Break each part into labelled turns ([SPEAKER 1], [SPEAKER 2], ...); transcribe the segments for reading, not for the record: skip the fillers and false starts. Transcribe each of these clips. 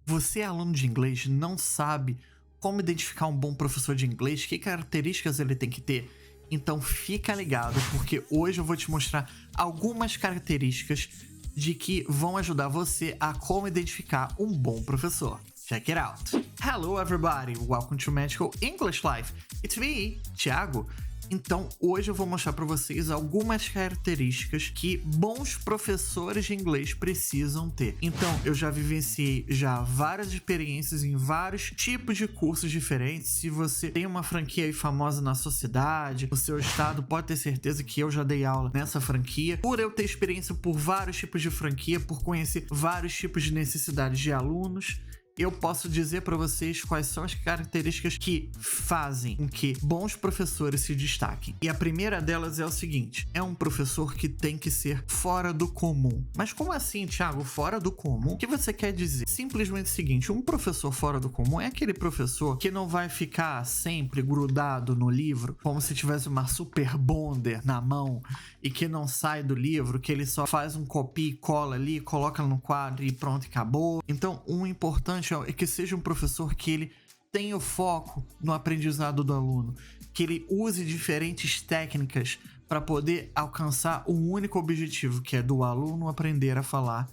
[SPEAKER 1] Você, aluno de inglês, não sabe como identificar um bom professor de inglês, que características ele tem que ter? Então fica ligado, porque hoje eu vou te mostrar algumas características de que vão ajudar você a como identificar um bom professor. Check it out! Hello everybody, welcome to Magical English Life. It's me, Thiago. Então, hoje eu vou mostrar para vocês algumas características que bons professores de inglês precisam ter. Então, eu já vivenciei várias experiências em vários tipos de cursos diferentes. Se você tem uma franquia aí famosa na sua cidade, no seu estado, pode ter certeza que eu já dei aula nessa franquia. Por eu ter experiência por vários tipos de franquia, por conhecer vários tipos de necessidades de alunos, eu posso dizer para vocês quais são as características que fazem com que bons professores se destaquem. E a primeira delas é o seguinte: é um professor que tem que ser fora do comum. Mas como assim, Thiago, fora do comum? O que você quer dizer? Simplesmente o seguinte: um professor fora do comum é aquele professor que não vai ficar sempre grudado no livro, como se tivesse uma super bonder na mão e que não sai do livro, que ele só faz um copia e cola ali, coloca no quadro e pronto, acabou. Então, o importante é que seja um professor que ele tenha o foco no aprendizado do aluno, que ele use diferentes técnicas para poder alcançar um único objetivo, que é do aluno aprender a falar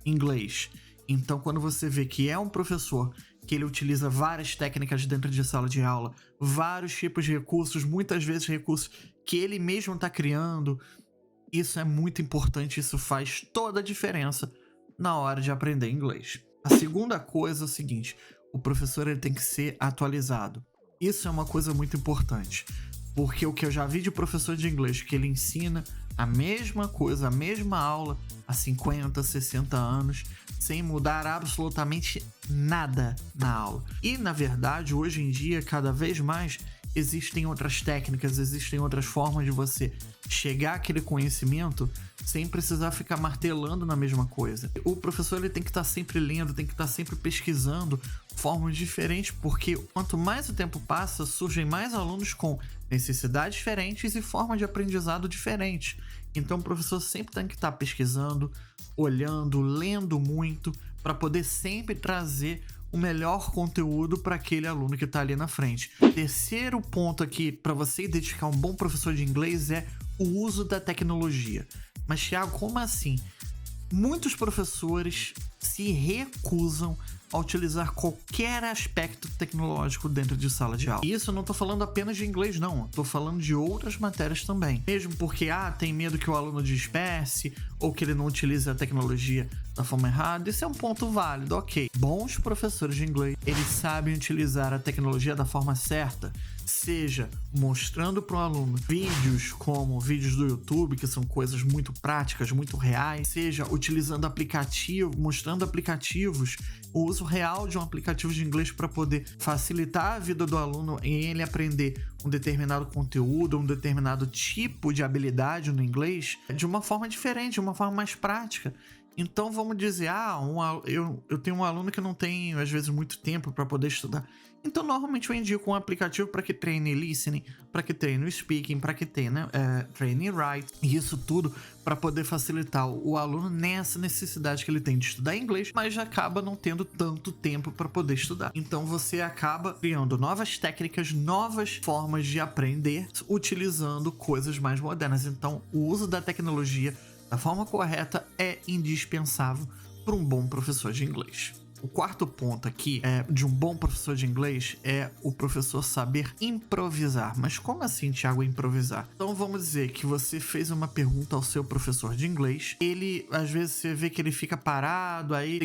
[SPEAKER 1] inglês. Então, quando você vê que é um professor que ele utiliza várias técnicas dentro de sala de aula, vários tipos de recursos, muitas vezes recursos que ele mesmo está criando, isso é muito importante, isso faz toda a diferença na hora de aprender inglês. A segunda coisa é o seguinte: o professor ele tem que ser atualizado. Isso é uma coisa muito importante, porque o que eu já vi de professor de inglês, que ele ensina a mesma coisa, a mesma aula há 50, 60 anos, sem mudar absolutamente nada na aula. E, na verdade, hoje em dia, cada vez mais, existem outras técnicas, existem outras formas de você chegar àquele conhecimento sem precisar ficar martelando na mesma coisa. O professor ele tem que estar sempre lendo, tem que estar sempre pesquisando formas diferentes, porque quanto mais o tempo passa, surgem mais alunos com necessidades diferentes e formas de aprendizado diferentes. Então o professor sempre tem que estar pesquisando, olhando, lendo muito, para poder sempre trazer o melhor conteúdo para aquele aluno que está ali na frente. Terceiro ponto aqui para você identificar um bom professor de inglês é o uso da tecnologia. Mas, Thiago, como assim? Muitos professores se recusam a utilizar qualquer aspecto tecnológico dentro de sala de aula. E isso eu não estou falando apenas de inglês, não. Estou falando de outras matérias também. Mesmo porque, tem medo que o aluno disperse ou que ele não utilize a tecnologia da forma errada. Isso é um ponto válido, ok. Bons professores de inglês, eles sabem utilizar a tecnologia da forma certa, seja mostrando para o aluno vídeos como vídeos do YouTube, que são coisas muito práticas, muito reais, seja utilizando aplicativo, mostrando aplicativos, o uso real de um aplicativo de inglês para poder facilitar a vida do aluno em ele aprender um determinado conteúdo, um determinado tipo de habilidade no inglês de uma forma diferente, de uma forma mais prática. Então vamos dizer, eu tenho um aluno que não tem, às vezes, muito tempo para poder estudar. Então normalmente eu indico um aplicativo para que treine listening, para que treine o speaking, para que treine write, e isso tudo para poder facilitar o aluno nessa necessidade que ele tem de estudar inglês, mas já acaba não tendo tanto tempo para poder estudar. Então você acaba criando novas técnicas, novas formas de aprender, utilizando coisas mais modernas. Então o uso da tecnologia da forma correta é indispensável para um bom professor de inglês. O quarto ponto aqui de um bom professor de inglês é o professor saber improvisar. Mas como assim, Thiago, improvisar? Então vamos dizer que você fez uma pergunta ao seu professor de inglês. Ele, às vezes, você vê que ele fica parado, aí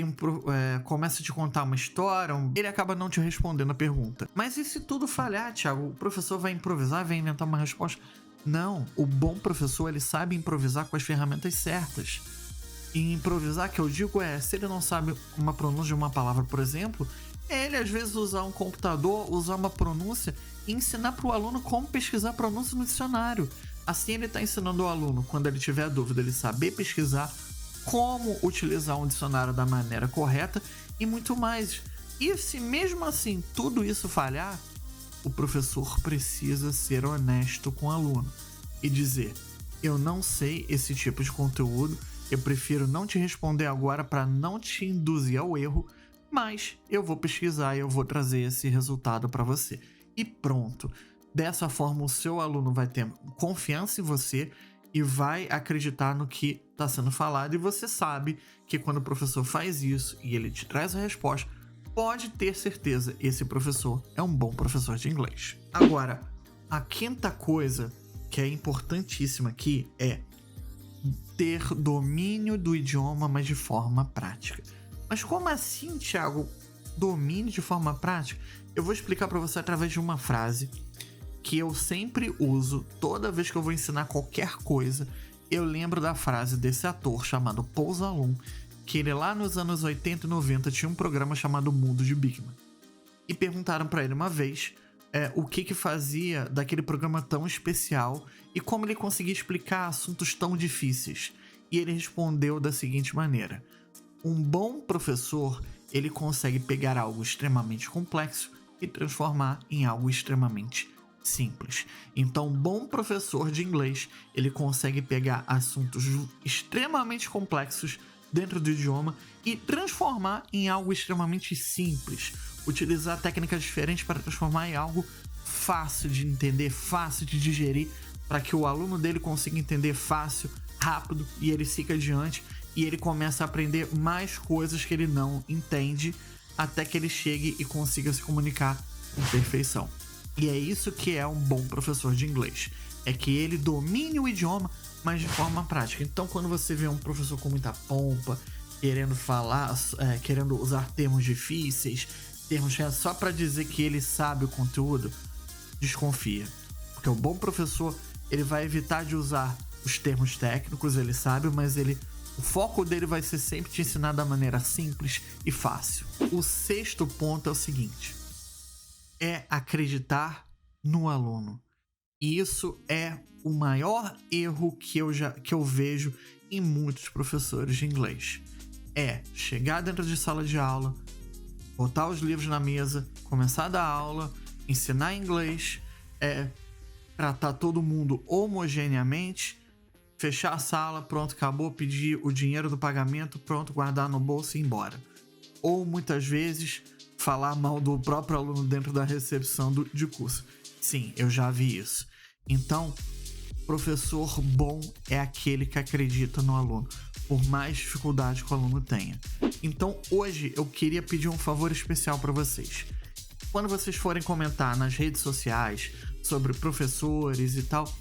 [SPEAKER 1] começa a te contar uma história, ele acaba não te respondendo a pergunta. Mas e se tudo falhar, Thiago? O professor vai improvisar, vai inventar uma resposta? Não, o bom professor ele sabe improvisar com as ferramentas certas. E improvisar, que eu digo, se ele não sabe uma pronúncia de uma palavra, por exemplo, ele às vezes usar um computador, usar uma pronúncia e ensinar para o aluno como pesquisar a pronúncia no dicionário. Assim ele está ensinando o aluno, quando ele tiver dúvida, ele saber pesquisar, como utilizar um dicionário da maneira correta e muito mais. E se mesmo assim tudo isso falhar, o professor precisa ser honesto com o aluno e dizer: eu não sei esse tipo de conteúdo, eu prefiro não te responder agora para não te induzir ao erro, mas eu vou pesquisar e eu vou trazer esse resultado para você. E pronto. Dessa forma, o seu aluno vai ter confiança em você e vai acreditar no que está sendo falado. E você sabe que quando o professor faz isso e ele te traz a resposta, pode ter certeza, esse professor é um bom professor de inglês. Agora, a quinta coisa que é importantíssima aqui é ter domínio do idioma, mas de forma prática. Mas como assim, Thiago? Domínio de forma prática? Eu vou explicar para você através de uma frase que eu sempre uso toda vez que eu vou ensinar qualquer coisa. Eu lembro da frase desse ator chamado Paul Zaloom, que ele lá nos anos 80 e 90 tinha um programa chamado Mundo de Bigman. E perguntaram para ele uma vez o que fazia daquele programa tão especial e como ele conseguia explicar assuntos tão difíceis. E ele respondeu da seguinte maneira: um bom professor, ele consegue pegar algo extremamente complexo e transformar em algo extremamente simples. Então, um bom professor de inglês, ele consegue pegar assuntos extremamente complexos dentro do idioma e transformar em algo extremamente simples. Utilizar técnicas diferentes para transformar em algo fácil de entender, fácil de digerir, para que o aluno dele consiga entender fácil, rápido, e ele siga adiante e ele começa a aprender mais coisas que ele não entende até que ele chegue e consiga se comunicar com perfeição. E é isso que é um bom professor de inglês. É que ele domine o idioma, mas de forma prática. Então, quando você vê um professor com muita pompa, querendo falar, querendo usar termos difíceis, termos só para dizer que ele sabe o conteúdo, desconfia. Porque o bom professor, ele vai evitar de usar os termos técnicos, ele sabe, mas o foco dele vai ser sempre te ensinar da maneira simples e fácil. O sexto ponto é o seguinte: é acreditar no aluno. E isso é o maior erro que eu vejo em muitos professores de inglês. É chegar dentro de sala de aula, botar os livros na mesa, começar a dar aula, ensinar inglês, tratar todo mundo homogeneamente, fechar a sala, pronto, acabou, pedir o dinheiro do pagamento, pronto, guardar no bolso e ir embora. Ou muitas vezes falar mal do próprio aluno dentro da recepção de curso. Sim, eu já vi isso. Então, professor bom é aquele que acredita no aluno, por mais dificuldade que o aluno tenha. Então, hoje eu queria pedir um favor especial para vocês. Quando vocês forem comentar nas redes sociais sobre professores e tal,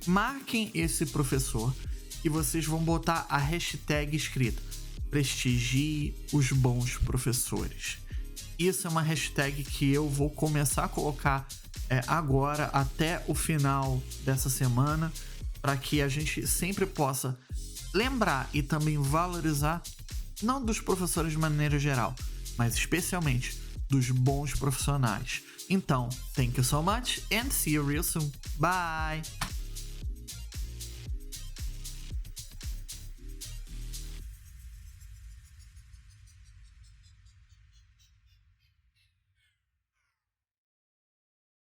[SPEAKER 1] marquem esse professor e vocês vão botar a hashtag escrita: prestigie os bons professores. Isso é uma hashtag que eu vou começar a colocar agora até o final dessa semana, para que a gente sempre possa lembrar e também valorizar, não dos professores de maneira geral, mas especialmente dos bons profissionais. Então, thank you so much and see you real soon. Bye!